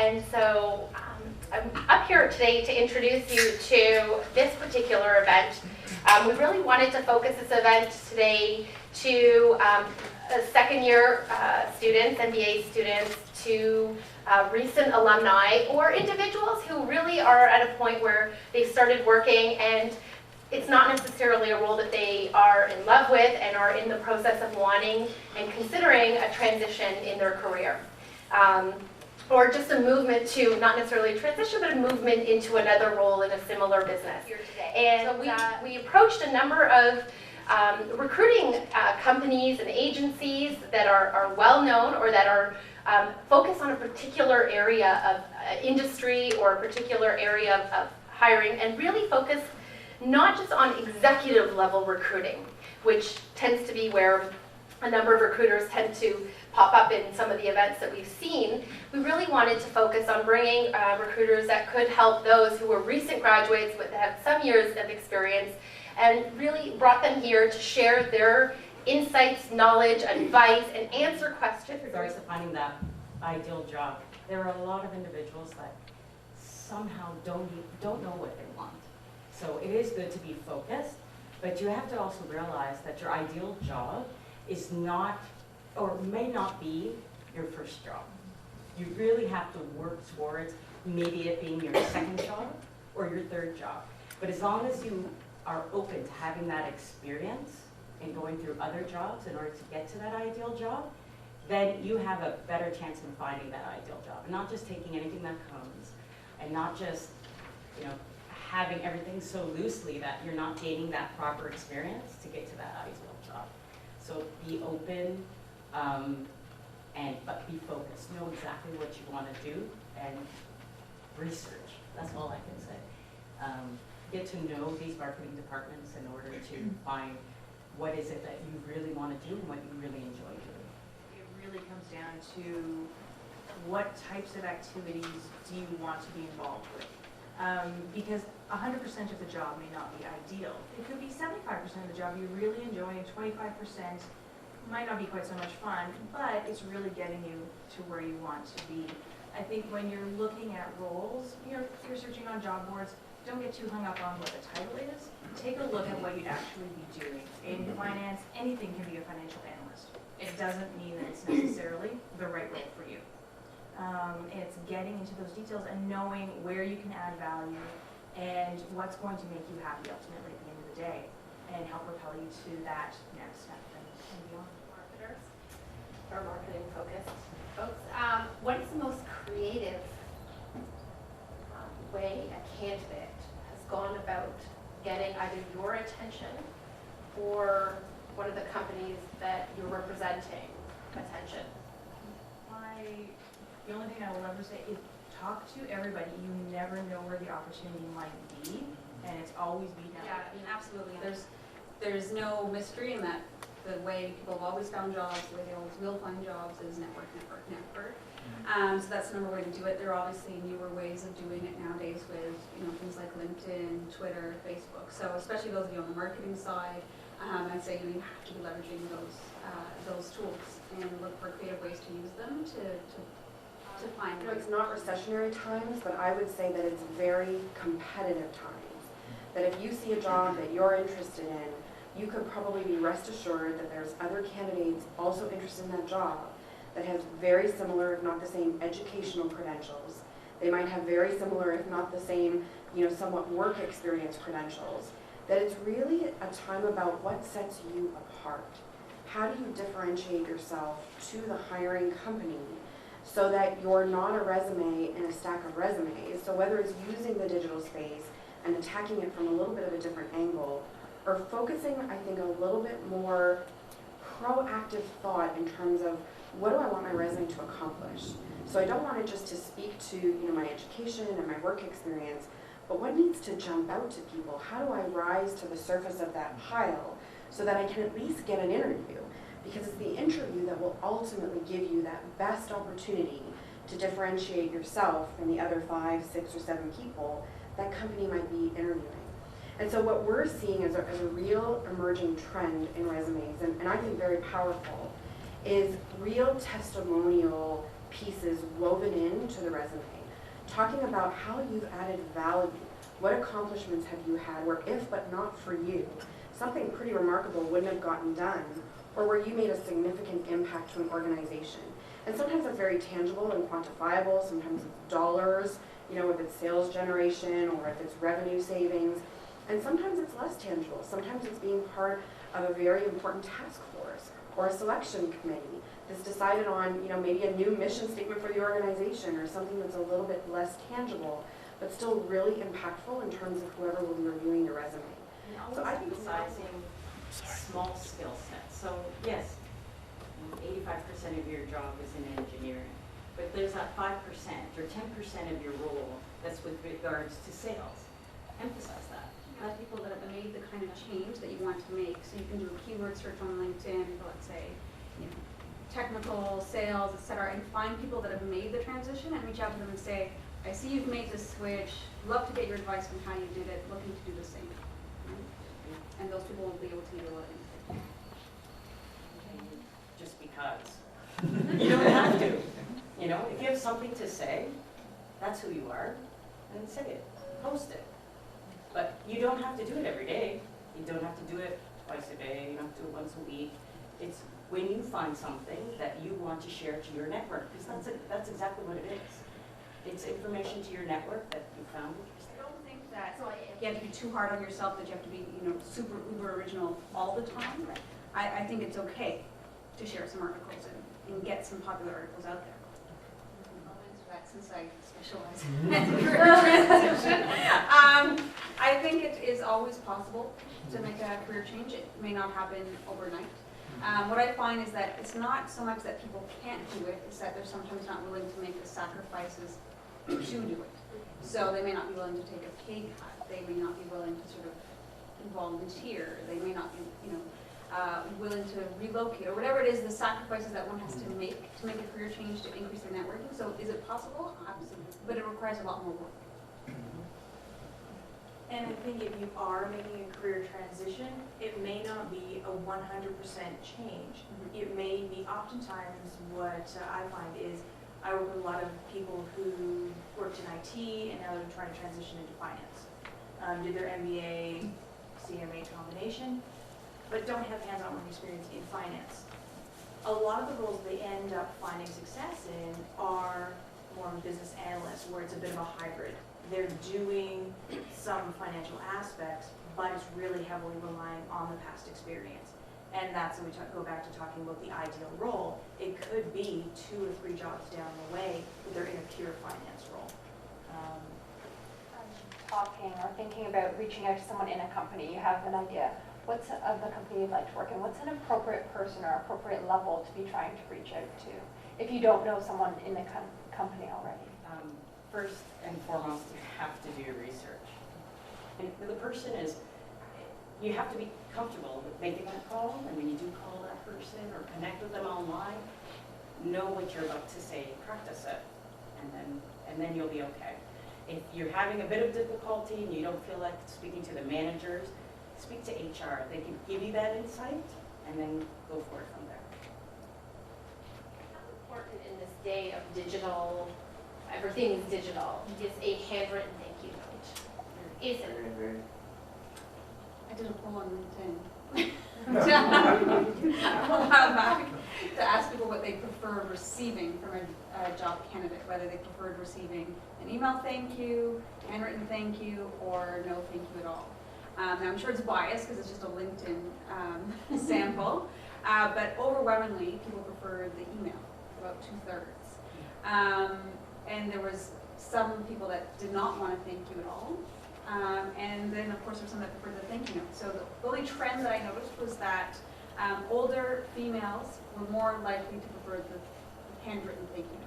And so I'm up here today to introduce you to this particular event. We really wanted to focus this event today to second-year students, MBA students, to recent alumni, or individuals who really are at a point where they've started working and it's not necessarily a role that they are in love with and are in the process of wanting and considering a transition in their career. Or just a movement to, not necessarily a transition, but a movement into another role in a similar business. And so we approached a number of recruiting companies and agencies that are well known or that are focused on a particular area of industry or a particular area of hiring, and really focused not just on executive level recruiting, which tends to be where a number of recruiters tend to pop up in some of the events that we've seen. We really wanted to focus on bringing recruiters that could help those who were recent graduates but have some years of experience, and really brought them here to share their insights, knowledge, advice, and answer questions. With regards to finding that ideal job, there are a lot of individuals that somehow don't know what they want. So it is good to be focused, but you have to also realize that your ideal job is not, or may not be, your first job. You really have to work towards maybe it being your second job or your third job. But as long as you are open to having that experience and going through other jobs in order to get to that ideal job, then you have a better chance of finding that ideal job. And not just taking anything that comes, and not just, having everything so loosely that you're not gaining that proper experience to get to that ideal job. So be open, but be focused. Know exactly what you want to do and research. That's all I can say. Get to know these marketing departments in order to find what is it that you really want to do and what you really enjoy doing. It really comes down to what types of activities do you want to be involved with. Because 100% of the job may not be ideal. It could be 75% of the job you really enjoy and 25% might not be quite so much fun, but it's really getting you to where you want to be. I think when you're looking at roles, you're searching on job boards, don't get too hung up on what the title is. Take a look at what you'd actually be doing. In finance, anything can be a financial analyst. It doesn't mean that it's necessarily the right role for you. It's getting into those details and knowing where you can add value and what's going to make you happy ultimately at the end of the day and help propel you to that next step and beyond. Marketers or marketing focused folks, what is the most creative way a candidate has gone about getting either your attention or one of the companies that you're representing attention? The only thing I will ever say is talk to everybody. You never know where the opportunity might be, and it's always be down. Yeah, I mean, absolutely. There's no mystery in that. The way people have always found jobs, the way they always will find jobs is network. So that's the number one way to do it. There are obviously newer ways of doing it nowadays with things like LinkedIn, Twitter, Facebook. So especially those of you on the marketing side, I'd say you have to be leveraging those tools and look for creative ways to use them to find. It's not recessionary times, but I would say that it's very competitive times. That if you see a job that you're interested in, you could probably be rest assured that there's other candidates also interested in that job that have very similar, if not the same, educational credentials. They might have very similar, if not the same, somewhat work experience credentials. That it's really a time about what sets you apart. How do you differentiate yourself to the hiring company so that you're not a resume in a stack of resumes? So whether it's using the digital space and attacking it from a little bit of a different angle, or focusing, I think, a little bit more proactive thought in terms of what do I want my resume to accomplish? So I don't want it just to speak to my education and my work experience, but what needs to jump out to people? How do I rise to the surface of that pile so that I can at least get an interview? Because it's the interview that will ultimately give you that best opportunity to differentiate yourself from the other 5, 6, or 7 people that company might be interviewing. And so what we're seeing as a real emerging trend in resumes, and I think very powerful, is real testimonial pieces woven into the resume, talking about how you've added value, what accomplishments have you had where if but not for you, something pretty remarkable wouldn't have gotten done, or where you made a significant impact to an organization. And sometimes it's very tangible and quantifiable, sometimes it's dollars, you know, if it's sales generation or if it's revenue savings, and sometimes it's less tangible. Sometimes it's being part of a very important task force or a selection committee that's decided on, you know, maybe a new mission statement for the organization or something that's a little bit less tangible, but still really impactful in terms of whoever will be reviewing your resume. And So always I think emphasizing small skill sets. So yes, 85% of your job is in engineering, but there's that 5% or 10% of your role that's with regards to sales. Emphasize that. Have people that have made the kind of change that you want to make. So you can do a keyword search on LinkedIn for, let's say, you know, technical, sales, etc., and find people that have made the transition and reach out to them and say, I see you've made this switch, love to get your advice on how you did it, looking to do the same. Right? And those people will be able to give you a lot of insight. Just because. You don't have to. You know, if you have something to say, that's who you are, and say it, post it. But you don't have to do it every day. You don't have to do it twice a day, you don't have to do it once a week. It's when you find something that you want to share to your network, because that's exactly what it is. It's information to your network that you found interesting. I don't think that you have to be too hard on yourself, that you have to be, you know, super uber original all the time. I think it's okay to share some articles and get some popular articles out there. I'll answer that since I specialize in career transition. I think it is always possible to make a career change. It may not happen overnight. What I find is that it's not so much that people can't do it, it's that they're sometimes not willing to make the sacrifices to do it. So they may not be willing to take a pay cut. They may not be willing to sort of volunteer. They may not be, you know, willing to relocate, or whatever it is, the sacrifices that one has to make a career change to increase their networking. So is it possible? Absolutely. But it requires a lot more work. And I think if you are making a career transition, it may not be a 100% change. It may be, oftentimes what I find is, I work with a lot of people who worked in IT and now they're trying to transition into finance. Did their MBA, CMA combination, but don't have hands-on work experience in finance. A lot of the roles they end up finding success in are more business analysts, where it's a bit of a hybrid. They're doing some financial aspects, but it's really heavily relying on the past experience. And that's when we go back to talking about the ideal role. It could be 2 or 3 jobs down the way, but they're in a pure finance role. Talking or thinking about reaching out to someone in a company, you have an idea. What's of the company you'd like to work in? What's an appropriate person or appropriate level to be trying to reach out to if you don't know someone in the company already? First and foremost, you have to do your research. And the person is, you have to be comfortable with making that call, and when you do call that person or connect with them online, know what you're about to say, practice it, and then you'll be okay. If you're having a bit of difficulty and you don't feel like speaking to the managers, speak to HR. They can give you that insight, and then go for it from there. How important in this day of digital, everything is digital, is a handwritten thank you note? Is it? I did a poll on LinkedIn a while back to ask people what they prefer receiving from a job candidate, whether they preferred receiving an email thank you, handwritten thank you, or no thank you at all. Now I'm sure it's biased because it's just a LinkedIn sample, but overwhelmingly people preferred the email, about 2/3. And there was some people that did not want to thank you at all. And then, of course, there's some that preferred the thank you note. So the only trend that I noticed was that older females were more likely to prefer the handwritten thank you note.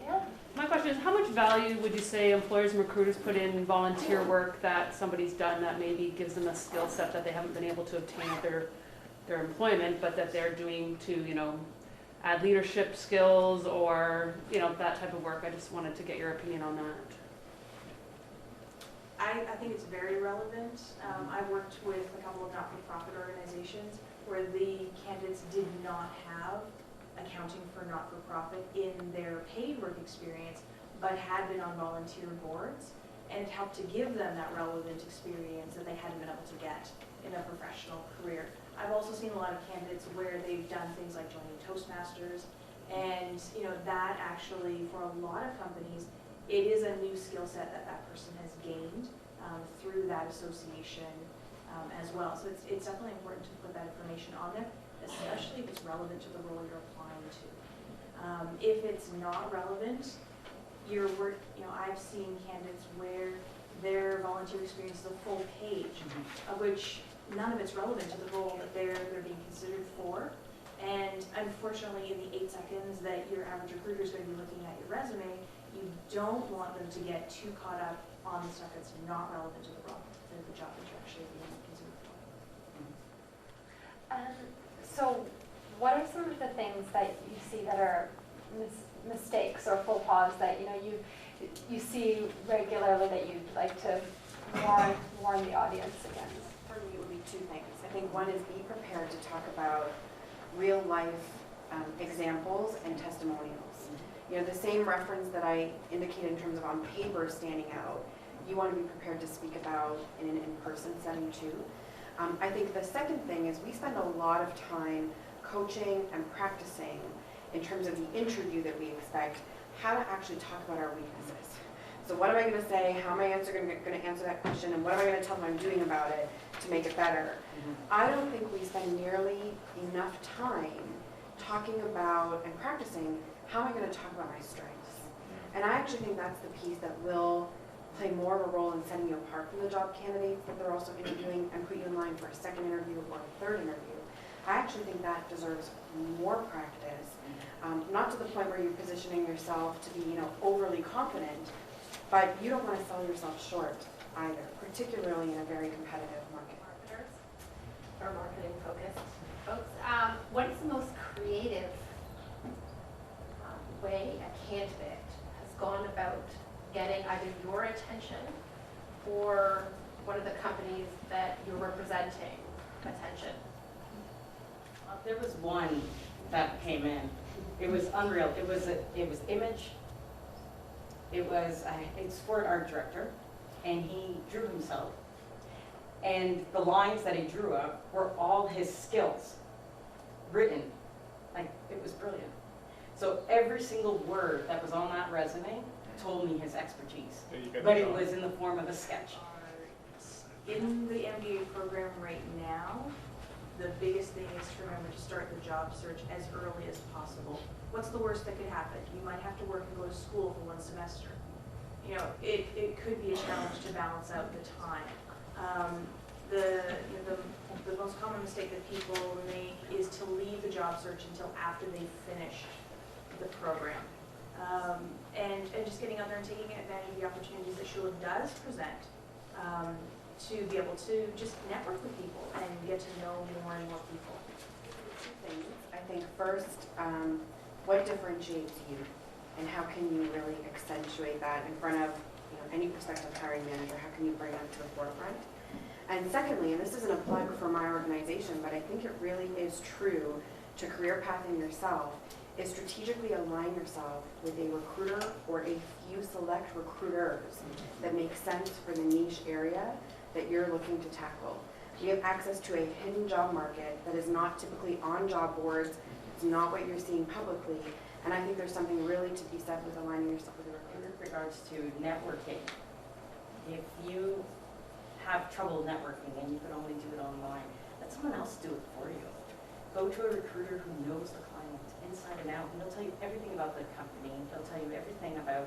Yeah. My question is, how much value would you say employers and recruiters put in volunteer work that somebody's done that maybe gives them a skill set that they haven't been able to obtain at their employment, but that they're doing to, you know, add leadership skills or, you know, that type of work? I just wanted to get your opinion on that. I think it's very relevant. I worked with a couple of not-for-profit organizations where the candidates did not have accounting for not-for-profit in their paid work experience, but had been on volunteer boards, and it helped to give them that relevant experience that they hadn't been able to get in a professional career. I've also seen a lot of candidates where they've done things like joining Toastmasters, and that actually, for a lot of companies, it is a new skill set that that person has gained through that association as well. So it's definitely important to put that information on there, especially if it's relevant to the role you're applying to. If it's not relevant, your work, I've seen candidates where their volunteer experience is a full page, of which none of it's relevant to the role that they're being considered for. And unfortunately, in the 8 seconds that your average recruiter is going to be looking at your resume, you don't want them to get too caught up on the stuff that's not relevant to the role, to the job that you're actually being considered for. So what are some of the things that you see that are mistakes or faux pas that you see regularly that you'd like to warn the audience against? For me, it would be 2 things. I think one is be prepared to talk about real life examples and testimonials. The same reference that I indicated in terms of on paper standing out, you want to be prepared to speak about in an in-person setting too. I think the second thing is we spend a lot of time coaching and practicing in terms of the interview that we expect, how to actually talk about our weaknesses. So what am I going to say? How am I going to answer that question? And what am I going to tell them I'm doing about it to make it better? I don't think we spend nearly enough time talking about and practicing how am I going to talk about my strengths. And I actually think that's the piece that will play more of a role in setting you apart from the job candidates that they're also interviewing and put you in line for a second interview or a third interview. I actually think that deserves more practice, not to the point where you're positioning yourself to be, overly confident, but you don't want to sell yourself short either, particularly in a very competitive market. Marketers or marketing focused folks, what is the most creative way a candidate has gone about getting either your attention or one of the companies that you're representing attention? There was one that came in. It was unreal. It was image. It's for an art director, and he drew himself. And the lines that he drew up were all his skills written. It was brilliant. So every single word that was on that resume told me his expertise, but it was in the form of a sketch. In the MBA program right now, the biggest thing is to remember to start the job search as early as possible. What's the worst that could happen? You might have to work and go to school for 1 semester. It could be a challenge to balance out the time. The most common mistake that people make is to leave the job search until after they've finished the program. And just getting out there and taking advantage of the opportunities that Schulich does present to be able to just network with people and get to know more and more people. 2 things. I think first, what differentiates you and how can you really accentuate that in front of any prospective hiring manager? How can you bring that to the forefront? And secondly, and this isn't a plug for my organization, but I think it really is true to career pathing yourself, is strategically align yourself with a recruiter or a few select recruiters that make sense for the niche area that you're looking to tackle. We have access to a hidden job market that is not typically on job boards. It's not what you're seeing publicly. And I think there's something really to be said with aligning yourself with a recruiter. In regards to networking, if you have trouble networking and you can only do it online, let someone else do it for you. Go to a recruiter who knows the client inside and out, and they'll tell you everything about the company. They'll tell you everything about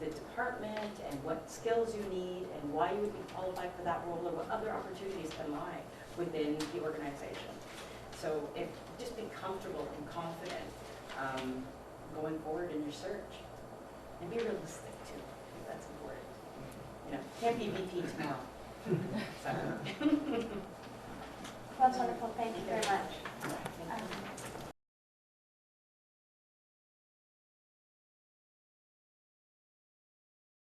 the department and what skills you need and why you would be qualified for that role or what other opportunities can lie within the organization. So just be comfortable and confident going forward in your search, and be realistic too. I think that's important. Can't be VP tomorrow. That's wonderful. Thank you very much.